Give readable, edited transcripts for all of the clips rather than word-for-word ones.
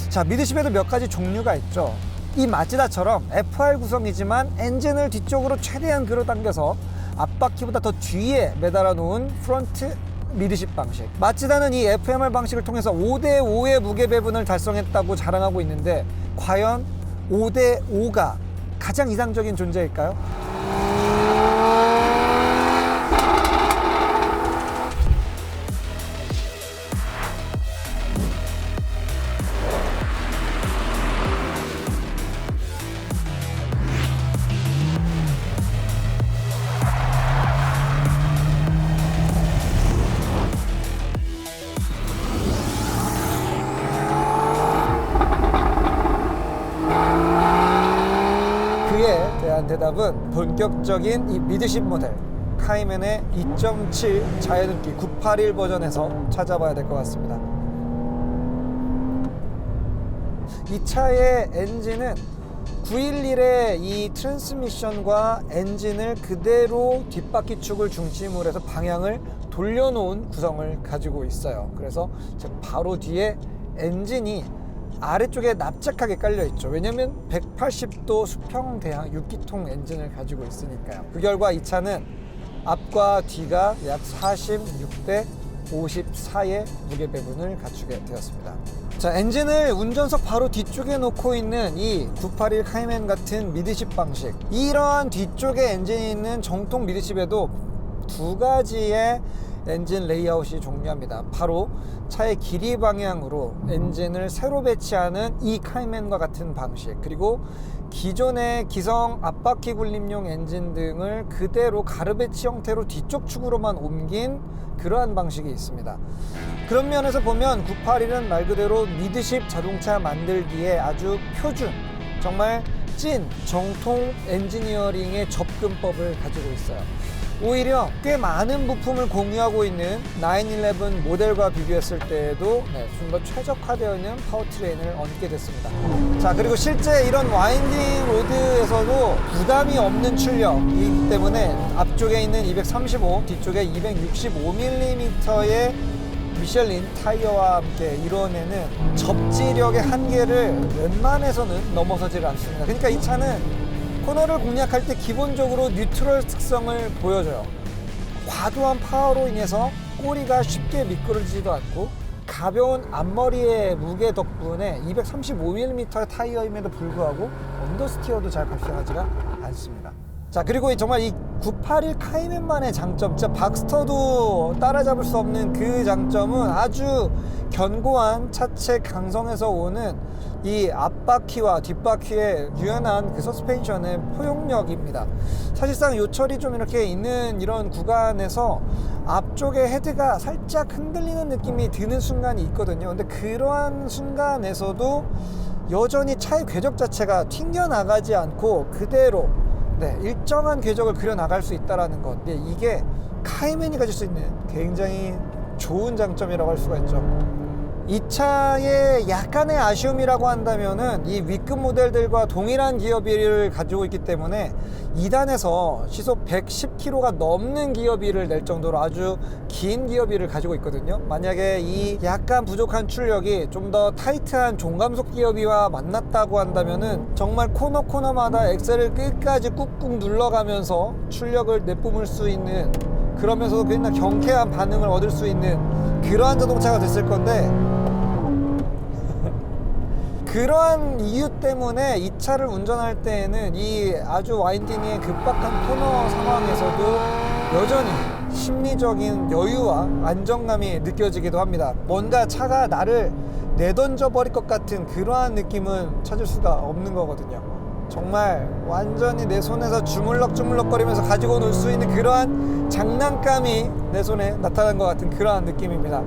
자, 미드십에도 몇 가지 종류가 있죠. 이 마츠다처럼 FR 구성이지만 엔진을 뒤쪽으로 최대한 끌어당겨서 앞바퀴보다 더 뒤에 매달아 놓은 프론트 미드십 방식. 마츠다는 이 FMR 방식을 통해서 5대5의 무게 배분을 달성했다고 자랑하고 있는데, 과연 5대5가 가장 이상적인 존재일까요? 그에 대한 대답은 본격적인 이 미드십 모델 카이맨의 2.7 자연흡기 981 버전에서 찾아봐야 될 것 같습니다. 이 차의 엔진은 911의 이 트랜스미션과 엔진을 그대로 뒷바퀴 축을 중심으로 해서 방향을 돌려놓은 구성을 가지고 있어요. 그래서 바로 뒤에 엔진이 아래쪽에 납작하게 깔려 있죠. 왜냐면 180도 수평 대항 6기통 엔진을 가지고 있으니까요. 그 결과 이 차는 앞과 뒤가 약 46대 54의 무게 배분을 갖추게 되었습니다. 자, 엔진을 운전석 바로 뒤쪽에 놓고 있는 이 981 카이맨 같은 미드십 방식, 이러한 뒤쪽에 엔진이 있는 정통 미드십에도 두 가지의 엔진 레이아웃이 존재합니다. 바로 차의 길이 방향으로 엔진을 새로 배치하는 이 카이맨과 같은 방식, 그리고 기존의 기성 앞바퀴 굴림용 엔진 등을 그대로 가르배치 형태로 뒤쪽 축으로만 옮긴 그러한 방식이 있습니다. 그런 면에서 보면 981은 말 그대로 미드십 자동차 만들기에 아주 표준, 정말 찐 정통 엔지니어링의 접근법을 가지고 있어요. 오히려 꽤 많은 부품을 공유하고 있는 911 모델과 비교했을 때에도 좀 더 최적화되어 있는 파워트레인을 얻게 됐습니다. 자, 그리고 실제 이런 와인딩 로드에서도 부담이 없는 출력이기 때문에 앞쪽에 있는 235, 뒤쪽에 265mm의 미슐린 타이어와 함께 이뤄내는 접지력의 한계를 웬만해서는 넘어서질 않습니다. 그러니까 이 차는 코너를 공략할 때 기본적으로 뉴트럴 특성을 보여줘요. 과도한 파워로 인해서 꼬리가 쉽게 미끄러지지도 않고, 가벼운 앞머리의 무게 덕분에 235mm 타이어임에도 불구하고 언더스티어도 잘 발생하지가 않습니다. 자, 그리고 정말 이 981 카이맨만의 장점, 진짜 박스터도 따라잡을 수 없는 그 장점은 아주 견고한 차체 강성에서 오는 이 앞바퀴와 뒷바퀴의 유연한 그 서스펜션의 포용력입니다. 사실상 요철이 좀 이렇게 있는 이런 구간에서 앞쪽에 헤드가 살짝 흔들리는 느낌이 드는 순간이 있거든요. 근데 그러한 순간에서도 여전히 차의 궤적 자체가 튕겨나가지 않고 그대로 일정한 궤적을 그려나갈 수 있다는 것, 이게 카이맨이 가질 수 있는 굉장히 좋은 장점이라고 할 수가 있죠. 이 차의 약간의 아쉬움이라고 한다면은 이 위급 모델들과 동일한 기어 비를 가지고 있기 때문에 2단에서 시속 110km가 넘는 기어 비를 낼 정도로 아주 긴 기어 비를 가지고 있거든요. 만약에 이 약간 부족한 출력이 좀 더 타이트한 종감속 기어 비와 만났다고 한다면은 정말 코너마다 엑셀을 끝까지 꾹꾹 눌러가면서 출력을 내뿜을 수 있는, 그러면서도 굉장히 경쾌한 반응을 얻을 수 있는 그러한 자동차가 됐을 건데, 그러한 이유 때문에 이 차를 운전할 때에는 이 아주 와인딩의 급박한 코너 상황에서도 여전히 심리적인 여유와 안정감이 느껴지기도 합니다. 뭔가 차가 나를 내던져 버릴 것 같은 그러한 느낌은 찾을 수가 없는 거거든요. 정말 완전히 내 손에서 주물럭주물럭거리면서 가지고 놀 수 있는 그러한 장난감이 내 손에 나타난 것 같은 그러한 느낌입니다.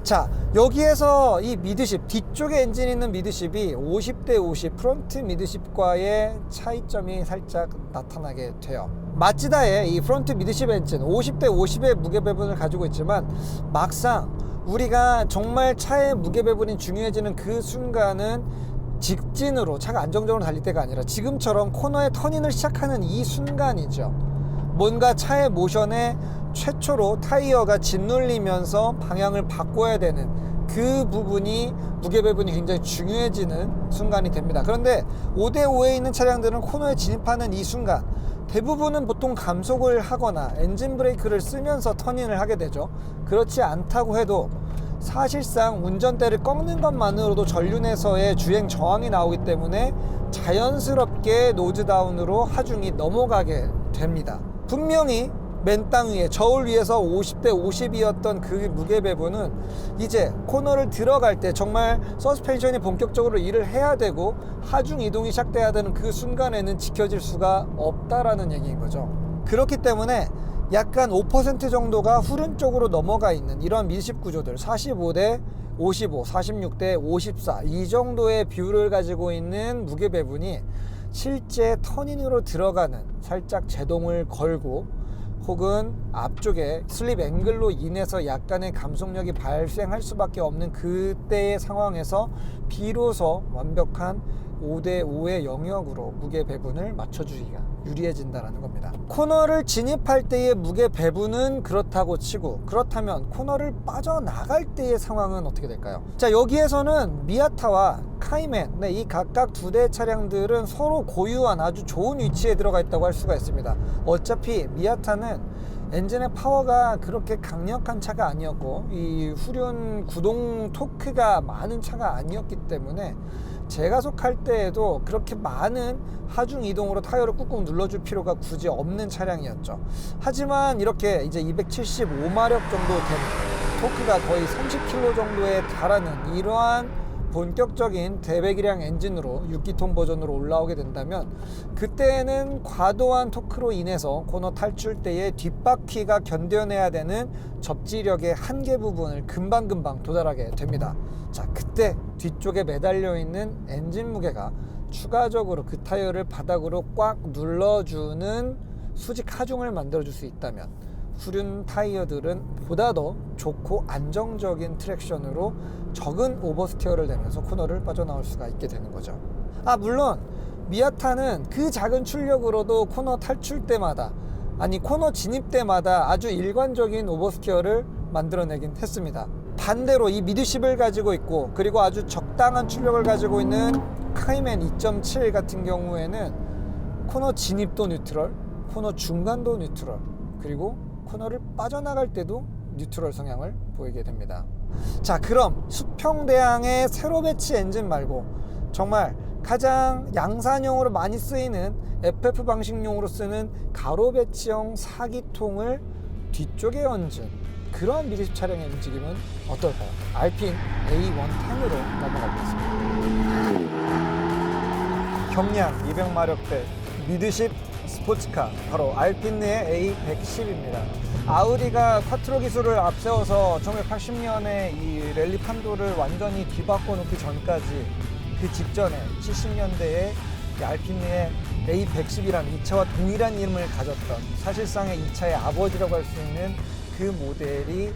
자, 여기에서 이 미드십, 뒤쪽에 엔진 있는 미드십이 50대 50 프론트 미드십과의 차이점이 살짝 나타나게 돼요. 마츠다의 이 프론트 미드십 엔진 50대 50의 무게 배분을 가지고 있지만, 막상 우리가 정말 차의 무게 배분이 중요해지는 그 순간은 직진으로 차가 안정적으로 달릴 때가 아니라 지금처럼 코너에 턴인을 시작하는 이 순간이죠. 뭔가 차의 모션에 최초로 타이어가 짓눌리면서 방향을 바꿔야 되는 그 부분이 무게 배분이 굉장히 중요해지는 순간이 됩니다. 그런데 5대5에 있는 차량들은 코너에 진입하는 이 순간 대부분은 보통 감속을 하거나 엔진 브레이크를 쓰면서 터닝을 하게 되죠. 그렇지 않다고 해도 사실상 운전대를 꺾는 것만으로도 전륜에서의 주행 저항이 나오기 때문에 자연스럽게 노즈다운으로 하중이 넘어가게 됩니다. 분명히 맨 땅 위에 저울 위에서 50대 50이었던 그 무게 배분은 이제 코너를 들어갈 때 정말 서스펜션이 본격적으로 일을 해야 되고 하중 이동이 시작돼야 되는 그 순간에는 지켜질 수가 없다라는 얘기인 거죠. 그렇기 때문에 약간 5% 정도가 후륜 쪽으로 넘어가 있는 이런 미드십 구조들 45대 55, 46대 54 이 정도의 비율을 가지고 있는 무게 배분이 실제 터닝으로 들어가는 살짝 제동을 걸고 혹은 앞쪽에 슬립 앵글로 인해서 약간의 감속력이 발생할 수밖에 없는 그때의 상황에서 비로소 완벽한 5대5의 영역으로 무게 배분을 맞춰주기가 유리해진다는 겁니다. 코너를 진입할 때의 무게 배분은 그렇다고 치고 그렇다면 코너를 빠져나갈 때의 상황은 어떻게 될까요? 자, 여기에서는 미아타와 카이맨 이 각각 두 대의 차량들은 서로 고유한 아주 좋은 위치에 들어가 있다고 할 수가 있습니다. 어차피 미아타는 엔진의 파워가 그렇게 강력한 차가 아니었고 이 후륜 구동 토크가 많은 차가 아니었기 때문에 제가속할 때에도 그렇게 많은 하중 이동으로 타이어를 꾹꾹 눌러줄 필요가 굳이 없는 차량이었죠. 하지만 이렇게 이제 275마력 정도 되는 토크가 거의 30kg 정도에 달하는 이러한 본격적인 대배기량 엔진으로 6기통 버전으로 올라오게 된다면 그때는 과도한 토크로 인해서 코너 탈출 때의 뒷바퀴가 견뎌내야 되는 접지력의 한계 부분을 금방금방 도달하게 됩니다. 자, 그때 뒤쪽에 매달려 있는 엔진 무게가 추가적으로 그 타이어를 바닥으로 꽉 눌러주는 수직 하중을 만들어줄 수 있다면 후륜 타이어들은 보다 더 좋고 안정적인 트랙션으로 적은 오버스티어를 내면서 코너를 빠져나올 수가 있게 되는 거죠. 물론 미아타는 그 작은 출력으로도 코너 탈출 때마다 코너 진입 때마다 아주 일관적인 오버스티어를 만들어내긴 했습니다. 반대로 이 미드십을 가지고 있고 그리고 아주 적당한 출력을 가지고 있는 카이맨 2.7 같은 경우에는 코너 진입도 뉴트럴, 코너 중간도 뉴트럴, 그리고 코너를 빠져나갈 때도 뉴트럴 성향을 보이게 됩니다. 자, 그럼 수평대항의 세로 배치 엔진 말고 정말 가장 양산형으로 많이 쓰이는 FF 방식용으로 쓰는 가로 배치형 4기통을 뒤쪽에 얹은 그런 미드십 차량의 움직임은 어떨까요? 알핀 A110으로 넘어가 보겠습니다. 경량 200마력대 미드십 스포츠카 바로 알핀의 A110입니다. 아우디가 쿼트로 기술을 앞세워서 1980년에 이 랠리 판도를 완전히 뒤바꿔 놓기 전까지 그 직전에 70년대에 알핀의 A110이라는 이 차와 동일한 이름을 가졌던 사실상의 이 차의 아버지라고 할 수 있는 그 모델이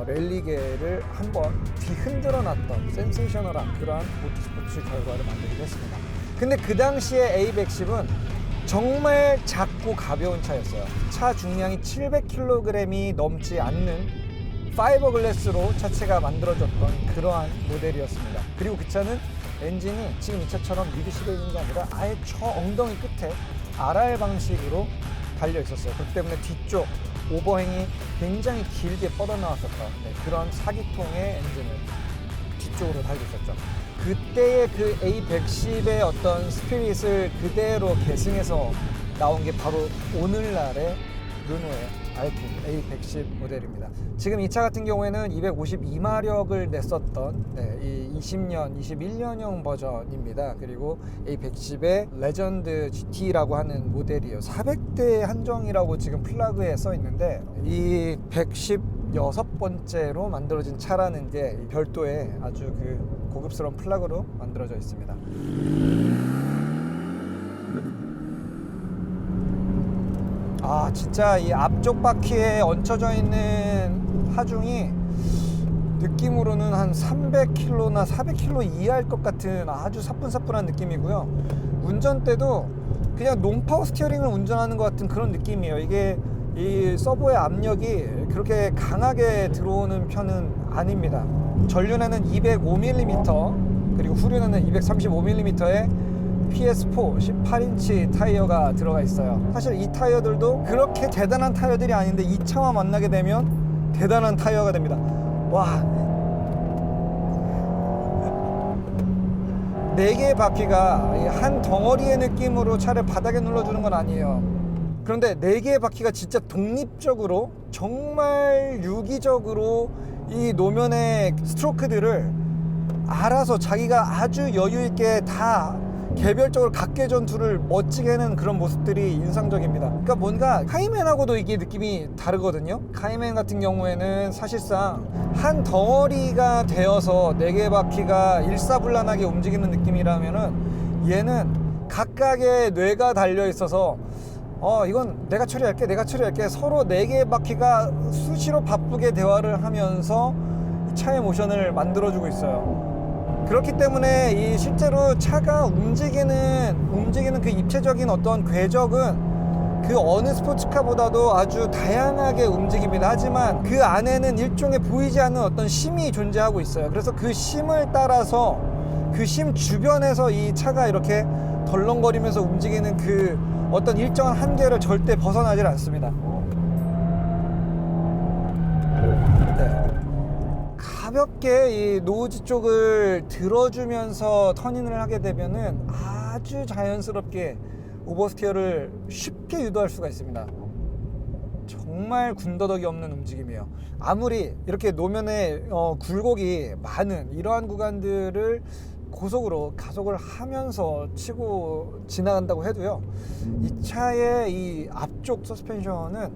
랠리계를 한번 뒤흔들어 놨던 센세이셔널한 그러한 모터스포츠 결과를 만들기도 했습니다. 근데 그 당시에 A110은 정말 작고 가벼운 차였어요. 차 중량이 700kg이 넘지 않는 파이버글래스로 차체가 만들어졌던 그러한 모델이었습니다. 그리고 그 차는 엔진이 지금 이 차처럼 미드십에 있는 게 아니라 아예 저 엉덩이 끝에 RR 방식으로 달려 있었어요. 그렇기 때문에 뒤쪽 오버행이 굉장히 길게 뻗어나왔었던 그런 4기통의 엔진을 뒤쪽으로 달고 있었죠. 그때의 그 A110의 어떤 스피릿을 그대로 계승해서 나온 게 바로 오늘날의 르노의 알핀 A110 모델입니다. 지금 이 차 같은 경우에는 252마력을 냈었던 이 20년, 21년형 버전입니다. 그리고 A110의 레전드 GT라고 하는 모델이에요. 400대 한정이라고 지금 플러그에 써 있는데 이 116번째로 만들어진 차라는 게 별도의 아주 그 고급스러운 플러그로 만들어져 있습니다. 진짜 이 앞쪽 바퀴에 얹혀져 있는 하중이 느낌으로는 한 300km나 400km 이하일 것 같은 아주 사뿐사뿐한 느낌이고요. 운전 때도 그냥 논파워 스티어링을 운전하는 것 같은 그런 느낌이에요. 이게 이 서버의 압력이 그렇게 강하게 들어오는 편은 아닙니다. 전륜에는 205mm 그리고 후륜에는 235mm의 PS4 18인치 타이어가 들어가 있어요. 사실 이 타이어들도 그렇게 대단한 타이어들이 아닌데 이 차와 만나게 되면 대단한 타이어가 됩니다. 와, 4개의 바퀴가 한 덩어리의 느낌으로 차를 바닥에 눌러주는 건 아니에요. 그런데 4개의 바퀴가 진짜 독립적으로 정말 유기적으로 이 노면의 스트로크들을 알아서 자기가 아주 여유있게 다 개별적으로 각계 전투를 멋지게 하는 그런 모습들이 인상적입니다. 그러니까 뭔가 카이맨하고도 이게 느낌이 다르거든요. 카이맨 같은 경우에는 사실상 한 덩어리가 되어서 4개의 바퀴가 일사불란하게 움직이는 느낌이라면은 얘는 각각의 뇌가 달려 있어서 이건 내가 처리할게 서로 4개의 바퀴가 수시로 바쁘게 대화를 하면서 이 차의 모션을 만들어주고 있어요. 그렇기 때문에 이 실제로 차가 움직이는 그 입체적인 어떤 궤적은 그 어느 스포츠카보다도 아주 다양하게 움직입니다. 하지만 그 안에는 일종의 보이지 않는 어떤 심이 존재하고 있어요. 그래서 그 심을 따라서 그 심 주변에서 이 차가 이렇게 덜렁거리면서 움직이는 그 어떤 일정한 한계를 절대 벗어나질 않습니다. 네. 가볍게 이 노즈 쪽을 들어주면서 터닝을 하게 되면은 아주 자연스럽게 오버스티어를 쉽게 유도할 수가 있습니다. 정말 군더더기 없는 움직임이에요. 아무리 이렇게 노면에 굴곡이 많은 이러한 구간들을 고속으로 가속을 하면서 치고 지나간다고 해도요, 이 차의 이 앞쪽 서스펜션은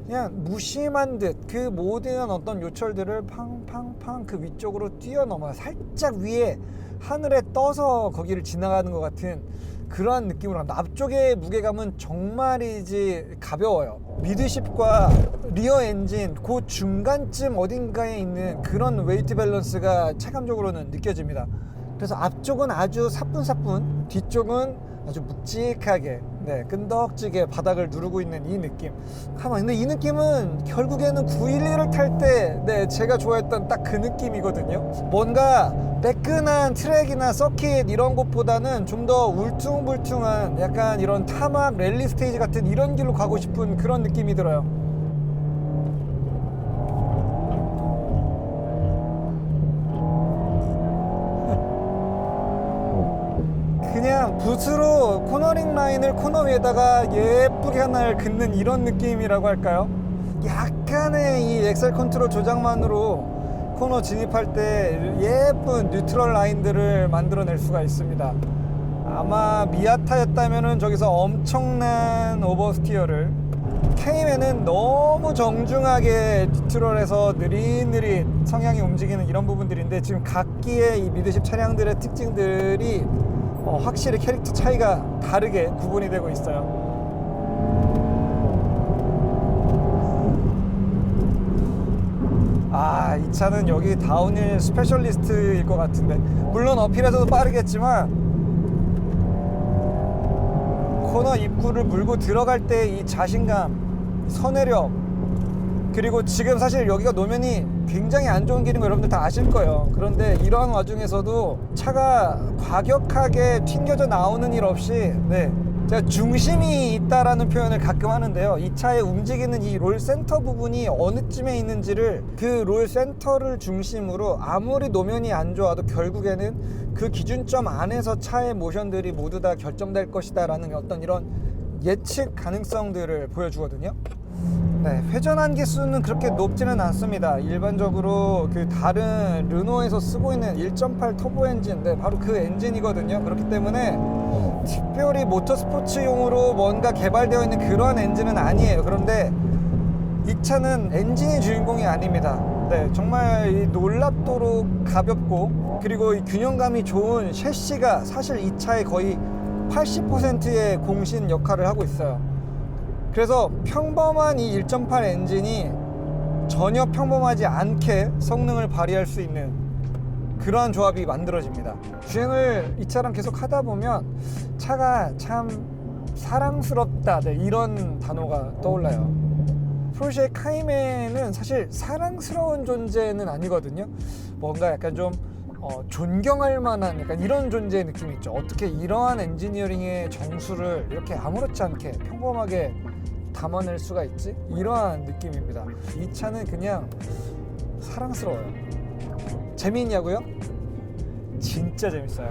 그냥 무심한 듯 그 모든 어떤 요철들을 팡팡팡 그 위쪽으로 뛰어넘어 살짝 위에 하늘에 떠서 거기를 지나가는 것 같은 그러한 느낌으로 합니다. 앞쪽의 무게감은 정말이지 가벼워요. 미드십과 리어 엔진 그 중간쯤 어딘가에 있는 그런 웨이트 밸런스가 체감적으로는 느껴집니다. 그래서 앞쪽은 아주 사뿐사뿐, 뒤쪽은 아주 묵직하게, 끈덕지게 바닥을 누르고 있는 이 느낌. 근데 이 느낌은 결국에는 911을 탈 때 제가 좋아했던 딱 그 느낌이거든요. 뭔가 매끈한 트랙이나 서킷 이런 곳보다는 좀 더 울퉁불퉁한 약간 이런 타막 랠리 스테이지 같은 이런 길로 가고 싶은 그런 느낌이 들어요. 그냥 붓으로 코너링 라인을 코너 위에다가 예쁘게 하나를 긋는 이런 느낌이라고 할까요? 약간의 이 엑셀 컨트롤 조작만으로 코너 진입할 때 예쁜 뉴트럴 라인들을 만들어낼 수가 있습니다. 아마 미아타였다면은 저기서 엄청난 오버스티어를, 케이맨은 너무 정중하게 뉴트럴에서 느릿느릿 성향이 움직이는 이런 부분들인데, 지금 각기의 이 미드십 차량들의 특징들이 확실히 캐릭터 차이가 다르게 구분이 되고 있어요. 이 차는 여기 다운힐 스페셜리스트일 것 같은데, 물론 어필에서도 빠르겠지만 코너 입구를 물고 들어갈 때 이 자신감, 선회력, 그리고 지금 사실 여기가 노면이 굉장히 안 좋은 길인 거 여러분들 다 아실 거예요. 그런데 이런 와중에서도 차가 과격하게 튕겨져 나오는 일 없이 제가 중심이 있다라는 표현을 가끔 하는데요, 이 차의 움직이는 이 롤 센터 부분이 어느 쯤에 있는지를, 그 롤 센터를 중심으로 아무리 노면이 안 좋아도 결국에는 그 기준점 안에서 차의 모션들이 모두 다 결정될 것이다 라는 어떤 이런 예측 가능성들을 보여주거든요. 회전 기수는 그렇게 높지는 않습니다. 일반적으로 그 다른 르노에서 쓰고 있는 1.8 터보 엔진, 바로 그 엔진이거든요. 그렇기 때문에 특별히 모터스포츠용으로 뭔가 개발되어 있는 그러한 엔진은 아니에요. 그런데 이 차는 엔진이 주인공이 아닙니다. 정말 이 놀랍도록 가볍고, 그리고 이 균형감이 좋은 셰시가 사실 이 차의 거의 80%의 공신 역할을 하고 있어요. 그래서 평범한 이 1.8 엔진이 전혀 평범하지 않게 성능을 발휘할 수 있는 그러한 조합이 만들어집니다. 주행을 이 차랑 계속 하다 보면 차가 참 사랑스럽다, 이런 단어가 떠올라요. 포르쉐 카이멘은 사실 사랑스러운 존재는 아니거든요. 뭔가 약간 좀 존경할 만한 약간 이런 존재의 느낌이 있죠. 어떻게 이러한 엔지니어링의 정수를 이렇게 아무렇지 않게 평범하게 담아낼 수가 있지? 이러한 느낌입니다. 이 차는 그냥 사랑스러워요. 재미있냐고요? 진짜 재밌어요.